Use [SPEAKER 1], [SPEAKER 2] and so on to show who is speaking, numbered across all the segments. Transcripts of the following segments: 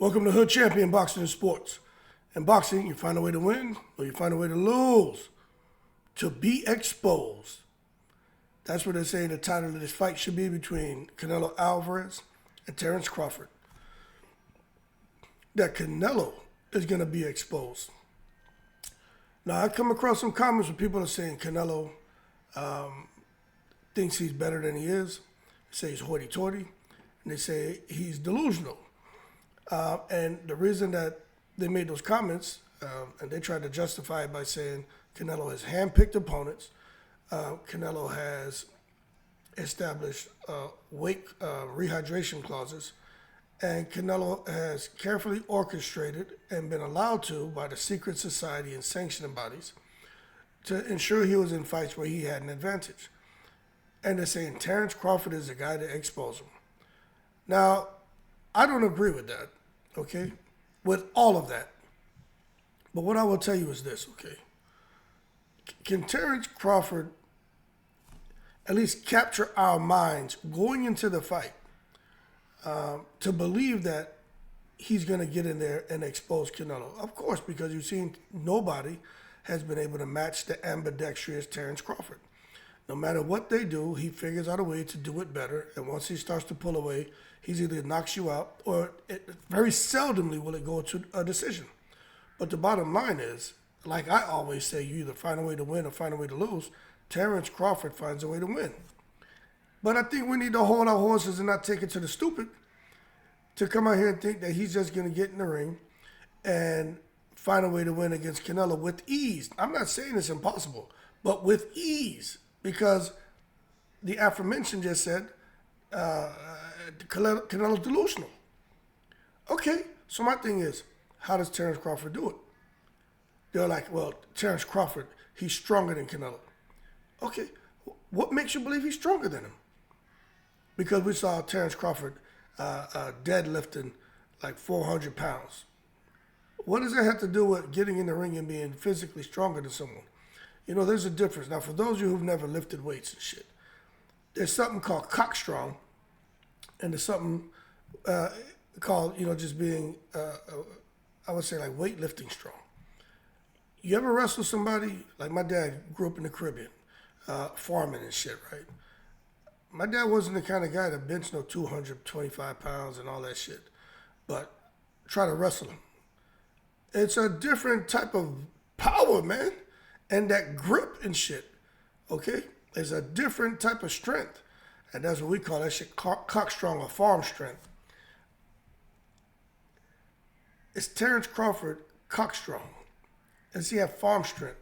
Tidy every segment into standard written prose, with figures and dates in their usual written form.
[SPEAKER 1] Welcome to Hood Champion Boxing and Sports. In boxing, you find a way to win or you find a way to lose. To be exposed. That's what they're saying the title of this fight should be between Canelo Alvarez and Terence Crawford. That Canelo is going to be exposed. Now, I come across some comments where people are saying Canelo thinks he's better than he is. They say he's hoity-toity. And they say he's delusional. And the reason that they made those comments, and they tried to justify it by saying Canelo has handpicked opponents. Canelo has established weight rehydration clauses. And Canelo has carefully orchestrated and been allowed to by the secret society and sanctioning bodies to ensure he was in fights where he had an advantage. And they're saying Terence Crawford is the guy to expose him. Now, I don't agree with that, okay? With all of that. But what I will tell you is this, okay? Can Terence Crawford at least capture our minds going into the fight to believe that he's going to get in there and expose Canelo? Of course, because you've seen nobody has been able to match the ambidextrous Terence Crawford. No matter what they do, he figures out a way to do it better. And once he starts to pull away, he's either knocks you out or very seldomly will it go to a decision. But the bottom line is, like I always say, you either find a way to win or find a way to lose. Terence Crawford finds a way to win. But I think we need to hold our horses and not take it to the stupid to come out here and think that he's just going to get in the ring and find a way to win against Canelo with ease. I'm not saying it's impossible, but with ease. Because the aforementioned just said Canelo's delusional. Okay, so my thing is, how does Terence Crawford do it? They're like, well, Terence Crawford, he's stronger than Canelo. Okay, what makes you believe he's stronger than him? Because we saw Terence Crawford deadlifting like 400 pounds. What does that have to do with getting in the ring and being physically stronger than someone? You know, there's a difference. Now, for those of you who've never lifted weights and shit, there's something called cock strong, and there's something called, just being, I would say, like weightlifting strong. You ever wrestle somebody? Like my dad grew up in the Caribbean, farming and shit, right? My dad wasn't the kind of guy that bench no 225 pounds and all that shit, but try to wrestle him. It's a different type of power, man. And that grip and shit, okay, is a different type of strength. And that's what we call that shit cock strong or farm strength. Is Terence Crawford cock strong? Does he have farm strength?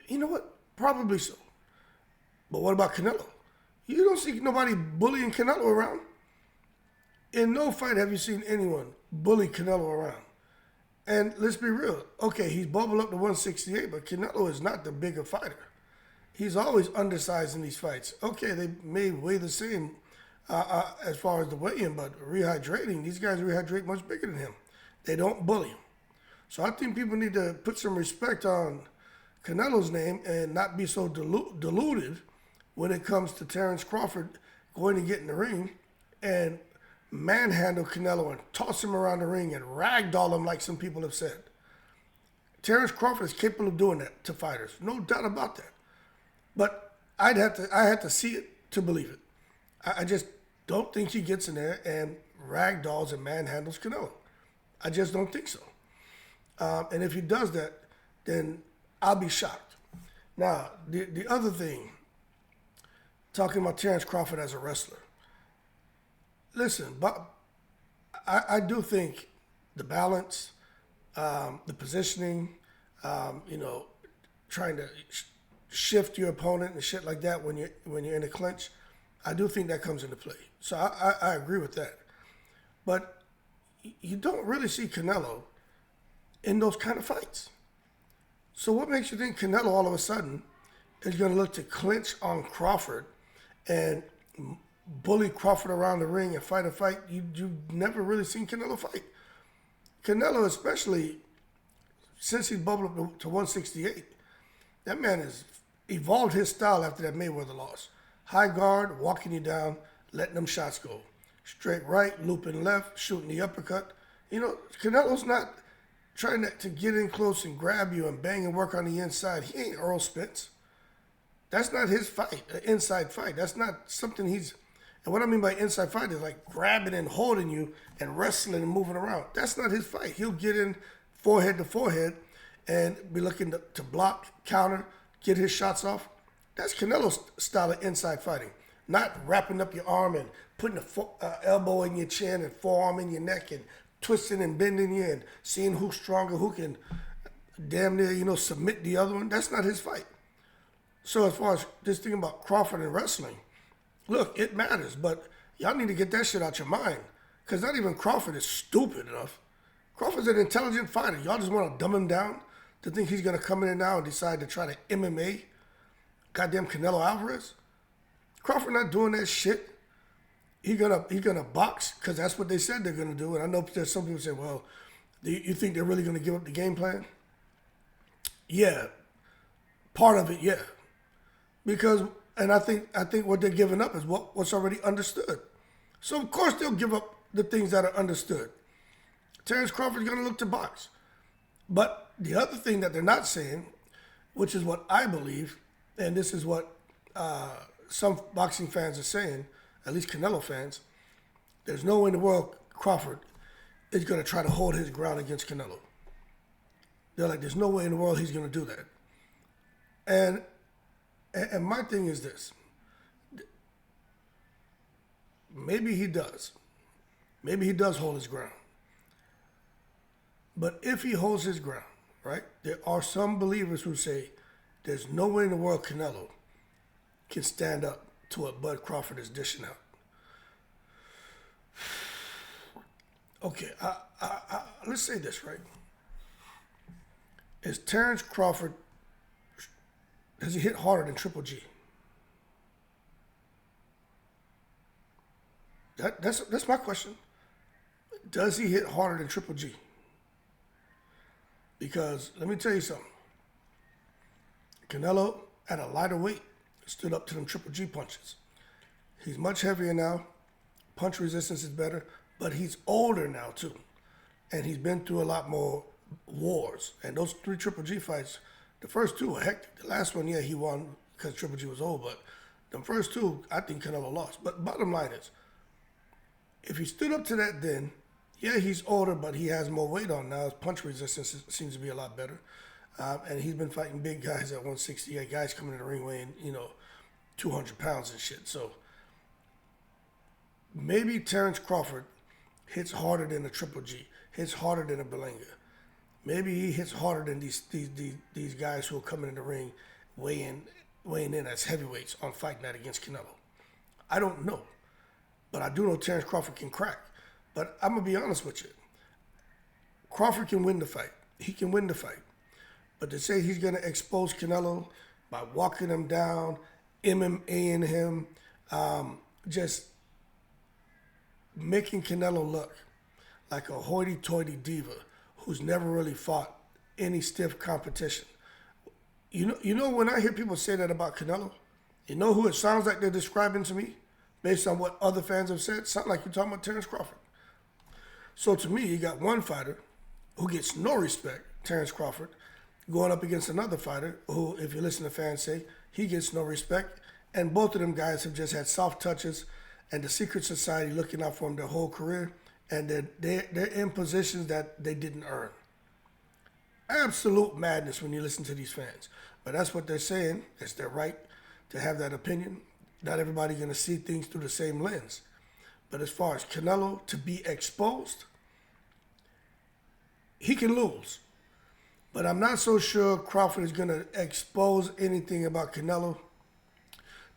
[SPEAKER 1] You know what? Probably so. But what about Canelo? You don't see nobody bullying Canelo around. In no fight have you seen anyone bully Canelo around. And let's be real. Okay, he's bubbled up to 168, but Canelo is not the bigger fighter. He's always undersized in these fights. Okay, they may weigh the same as far as the weigh-in, but rehydrating, these guys rehydrate much bigger than him. They don't bully him. So I think people need to put some respect on Canelo's name and not be so deluded when it comes to Terence Crawford going to get in the ring and manhandle Canelo and toss him around the ring and ragdoll him like some people have said. Terence Crawford is capable of doing that to fighters, no doubt about that. But I had to see it to believe it. I just don't think he gets in there and ragdolls and manhandles Canelo. I just don't think so. And if he does that, then I'll be shocked. Now, the other thing, talking about Terence Crawford as a wrestler. Listen, but I do think the balance, the positioning, trying to shift your opponent and shit like that when you're in a clinch, I do think that comes into play. So I agree with that. But you don't really see Canelo in those kind of fights. So what makes you think Canelo all of a sudden is going to look to clinch on Crawford and bully Crawford around the ring and fight a fight you've never really seen Canelo fight? Canelo, especially since he's bubbled up to 168, that man has evolved his style after that Mayweather loss. High guard, walking you down, letting them shots go. Straight right, looping left, shooting the uppercut. Canelo's not trying to get in close and grab you and bang and work on the inside. He ain't Earl Spence. That's not his fight, an inside fight. That's not something he's. And what I mean by inside fight is like grabbing and holding you and wrestling and moving around. That's not his fight. He'll get in forehead to forehead and be looking to block, counter, get his shots off. That's Canelo's style of inside fighting. Not wrapping up your arm and putting a elbow in your chin and forearm in your neck and twisting and bending you and seeing who's stronger, who can damn near, submit the other one. That's not his fight. So as far as this thing about Crawford and wrestling, look, it matters, but y'all need to get that shit out your mind. Because not even Crawford is stupid enough. Crawford's an intelligent fighter. Y'all just want to dumb him down to think he's going to come in there now and decide to try to MMA goddamn Canelo Alvarez? Crawford not doing that shit. He gonna box because that's what they said they're gonna do. And I know there's some people say, well, do you think they're really gonna give up the game plan? Yeah, part of it, yeah. And I think what they're giving up is what's already understood. So of course they'll give up the things that are understood. Terence Crawford's gonna look to box. But the other thing that they're not saying, which is what I believe, and this is what some boxing fans are saying, at least Canelo fans, there's no way in the world Crawford is going to try to hold his ground against Canelo. They're like, there's no way in the world he's going to do that. And my thing is this. Maybe he does. Maybe he does hold his ground. But if he holds his ground, right, there are some believers who say there's no way in the world Canelo can stand up to what Bud Crawford is dishing out. Okay, let's say this, right? Is Terence Crawford, does he hit harder than Triple G? That's my question. Does he hit harder than Triple G? Because let me tell you something. Canelo, at a lighter weight, stood up to them Triple G punches. He's much heavier now. Punch resistance is better, but he's older now too. And he's been through a lot more wars. And those 3 Triple G fights, the first 2 were hectic. The last one, yeah, he won because Triple G was old, but the first 2, I think Canelo lost. But bottom line is, if he stood up to that then, yeah, he's older, but he has more weight on now. His punch resistance seems to be a lot better. And he's been fighting big guys at 168, guys coming in the ring weighing, 200 pounds and shit. So maybe Terence Crawford hits harder than a Triple G, hits harder than a Berlanga. Maybe he hits harder than these guys who are coming in the ring weighing in as heavyweights on Fight Night against Canelo. I don't know. But I do know Terence Crawford can crack. But I'm going to be honest with you. Crawford can win the fight. He can win the fight. But to say he's going to expose Canelo by walking him down, MMAing him, just making Canelo look like a hoity-toity diva who's never really fought any stiff competition. You know when I hear people say that about Canelo, you know who it sounds like they're describing to me based on what other fans have said? It sounds like you're talking about Terence Crawford. So to me, you got one fighter who gets no respect, Terence Crawford, going up against another fighter who, if you listen to fans say, he gets no respect. And both of them guys have just had soft touches and the secret society looking out for them their whole career. And they're in positions that they didn't earn. Absolute madness when you listen to these fans. But that's what they're saying. It's their right to have that opinion. Not everybody going to see things through the same lens. But as far as Canelo to be exposed, he can lose. But I'm not so sure Crawford is going to expose anything about Canelo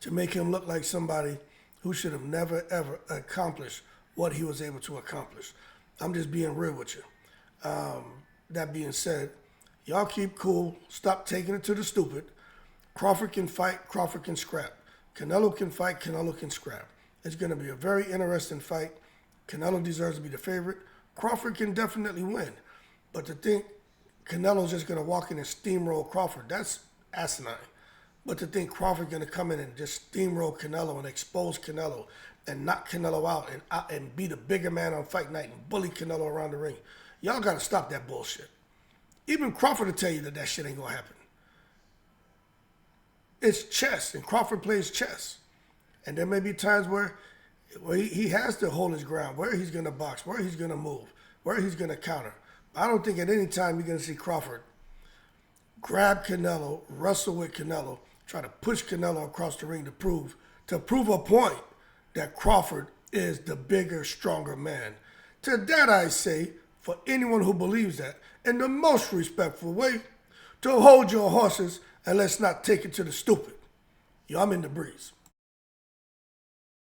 [SPEAKER 1] to make him look like somebody who should have never, ever accomplished what he was able to accomplish. I'm just being real with you. That being said, y'all keep cool. Stop taking it to the stupid. Crawford can fight. Crawford can scrap. Canelo can fight. Canelo can scrap. It's going to be a very interesting fight. Canelo deserves to be the favorite. Crawford can definitely win. But to think Canelo's just going to walk in and steamroll Crawford, that's asinine. But to think Crawford's gonna come in and just steamroll Canelo and expose Canelo and knock Canelo out and be the bigger man on fight night and bully Canelo around the ring, y'all gotta stop that bullshit. Even Crawford will tell you that shit ain't gonna happen. It's chess, and Crawford plays chess. And there may be times where he has to hold his ground, where he's gonna box, where he's gonna move, where he's gonna counter. I don't think at any time you're gonna see Crawford grab Canelo, wrestle with Canelo, try to push Canelo across the ring to prove a point that Crawford is the bigger, stronger man. To that I say, for anyone who believes that, in the most respectful way, to hold your horses and let's not take it to the stupid. Yo, I'm in the breeze.